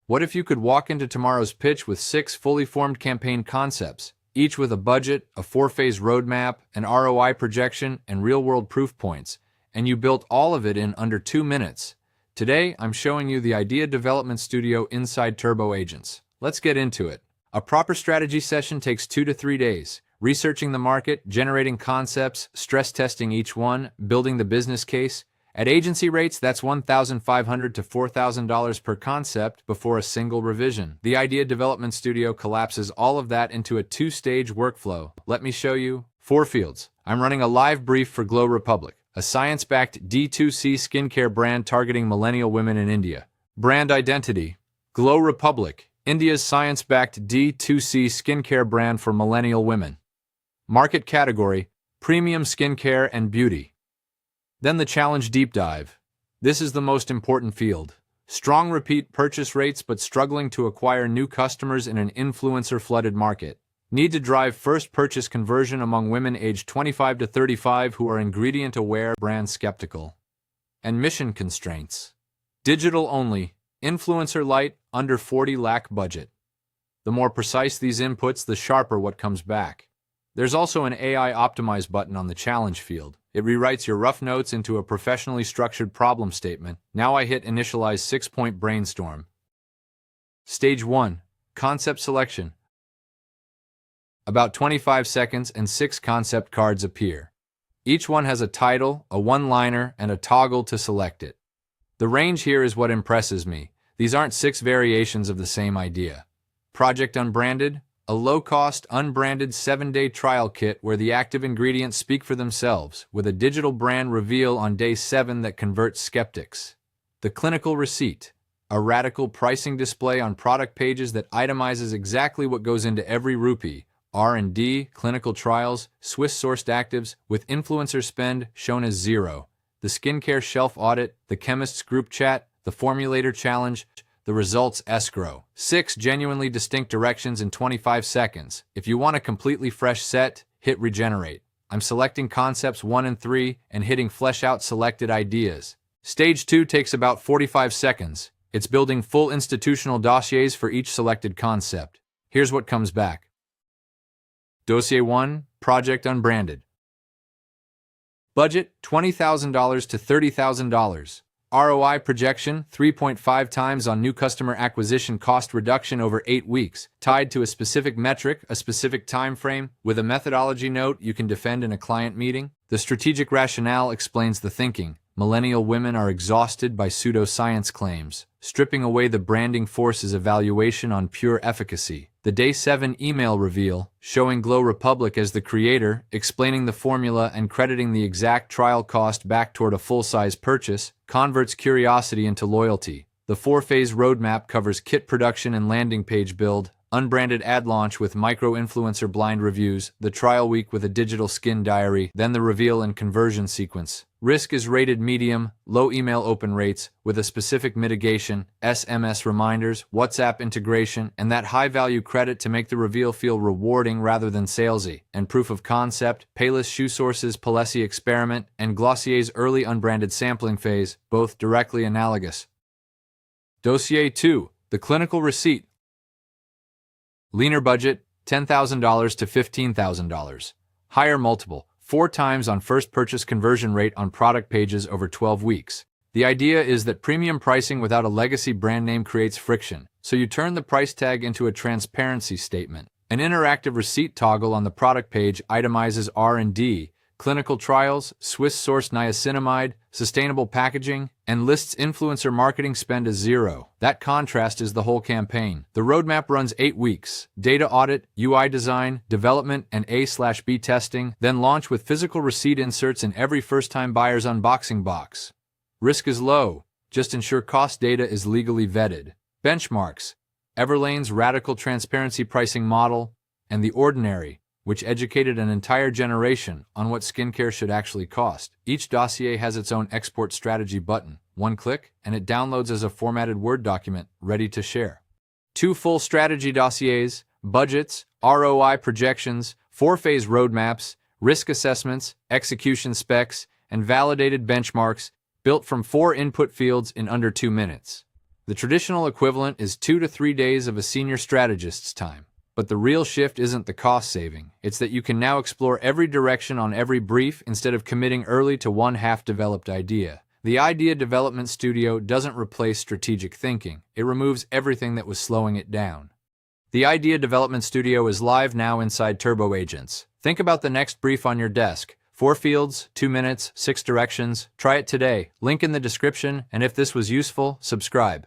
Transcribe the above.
What if you could walk into tomorrow's pitch with 6 fully formed campaign concepts, each with a budget, a 4-phase roadmap, an ROI projection, and real-world proof points, and you built all of it in under 2 minutes? Today, I'm showing you the Idea Development Studio inside TurboAgents. Let's get into it. A proper strategy session takes 2 to 3 days. Researching the market, generating concepts, stress testing each one, building the business case. At agency rates, that's $1,500 to $4,000 per concept before a single revision. The Idea Development Studio collapses all of that into a 2-stage workflow. Let me show you 4 fields. I'm running a live brief for Glow Republic, a science-backed D2C skincare brand targeting millennial women in India. Brand identity: Glow Republic, India's science-backed D2C skincare brand for millennial women. Market category: premium skincare and beauty. Then the challenge deep dive. This is the most important field. Strong repeat purchase rates but struggling to acquire new customers in an influencer-flooded market. Need to drive first purchase conversion among women aged 25 to 35 who are ingredient-aware, brand skeptical. And mission constraints: digital only, influencer light, under 40 lakh budget. The more precise these inputs, the sharper what comes back. There's also an AI optimize button on the challenge field. It rewrites your rough notes into a professionally structured problem statement. Now I hit initialize 6-point brainstorm. Stage 1. Concept selection. About 25 seconds and 6 concept cards appear. Each one has a title, a one-liner, and a toggle to select it. The range here is what impresses me. These aren't 6 variations of the same idea. Project Unbranded, a low-cost, unbranded 7-day trial kit where the active ingredients speak for themselves, with a digital brand reveal on day 7 that converts skeptics. The Clinical Receipt, a radical pricing display on product pages that itemizes exactly what goes into every rupee: R&D, clinical trials, Swiss-sourced actives, with influencer spend shown as 0. The skincare shelf audit, the chemist's group chat, the formulator challenge, the results escrow. 6 genuinely distinct directions in 25 seconds. If you want a completely fresh set, hit regenerate. I'm selecting concepts 1 and 3 and hitting flesh out selected ideas. Stage 2 takes about 45 seconds. It's building full institutional dossiers for each selected concept. Here's what comes back. Dossier 1, Project Unbranded. Budget, $20,000 to $30,000. ROI projection, 3.5 times on new customer acquisition cost reduction over 8 weeks, tied to a specific metric, a specific time frame, with a methodology note you can defend in a client meeting. The strategic rationale explains the thinking. Millennial women are exhausted by pseudoscience claims. Stripping away the branding forces evaluation on pure efficacy. The Day 7 email reveal, showing Glow Republic as the creator, explaining the formula and crediting the exact trial cost back toward a full-size purchase, converts curiosity into loyalty. The 4-phase roadmap covers kit production and landing page build, unbranded ad launch with micro-influencer blind reviews, the trial week with a digital skin diary, then the reveal and conversion sequence. Risk is rated medium, low email open rates, with a specific mitigation, SMS reminders, WhatsApp integration, and that high-value credit to make the reveal feel rewarding rather than salesy. And proof of concept, Payless Shoe Sources Palessi Experiment, and Glossier's early unbranded sampling phase, both directly analogous. Dossier 2, the Clinical Receipt. Leaner budget, $10,000 to $15,000. Higher multiple, 4 times on first purchase conversion rate on product pages over 12 weeks. The idea is that premium pricing without a legacy brand name creates friction, so you turn the price tag into a transparency statement. An interactive receipt toggle on the product page itemizes R&D, clinical trials, Swiss-sourced niacinamide, sustainable packaging, and lists influencer marketing spend as 0. That contrast is the whole campaign. The roadmap runs 8 weeks. Data audit, UI design, development, and A/B testing, then launch with physical receipt inserts in every first-time buyer's unboxing box. Risk is low. Just ensure cost data is legally vetted. Benchmarks: Everlane's radical transparency pricing model, and The Ordinary, which educated an entire generation on what skincare should actually cost. Each dossier has its own export strategy button. 1 click, and it downloads as a formatted Word document, ready to share. 2 full strategy dossiers, budgets, ROI projections, 4-phase roadmaps, risk assessments, execution specs, and validated benchmarks, built from 4 input fields in under 2 minutes. The traditional equivalent is 2 to 3 days of a senior strategist's time. But the real shift isn't the cost saving, it's that you can now explore every direction on every brief instead of committing early to one half-developed idea. The Idea Development Studio doesn't replace strategic thinking, it removes everything that was slowing it down. The Idea Development Studio is live now inside TurboAgents. Think about the next brief on your desk. 4 fields, 2 minutes, 6 directions. Try it today. Link in the description, and if this was useful, subscribe.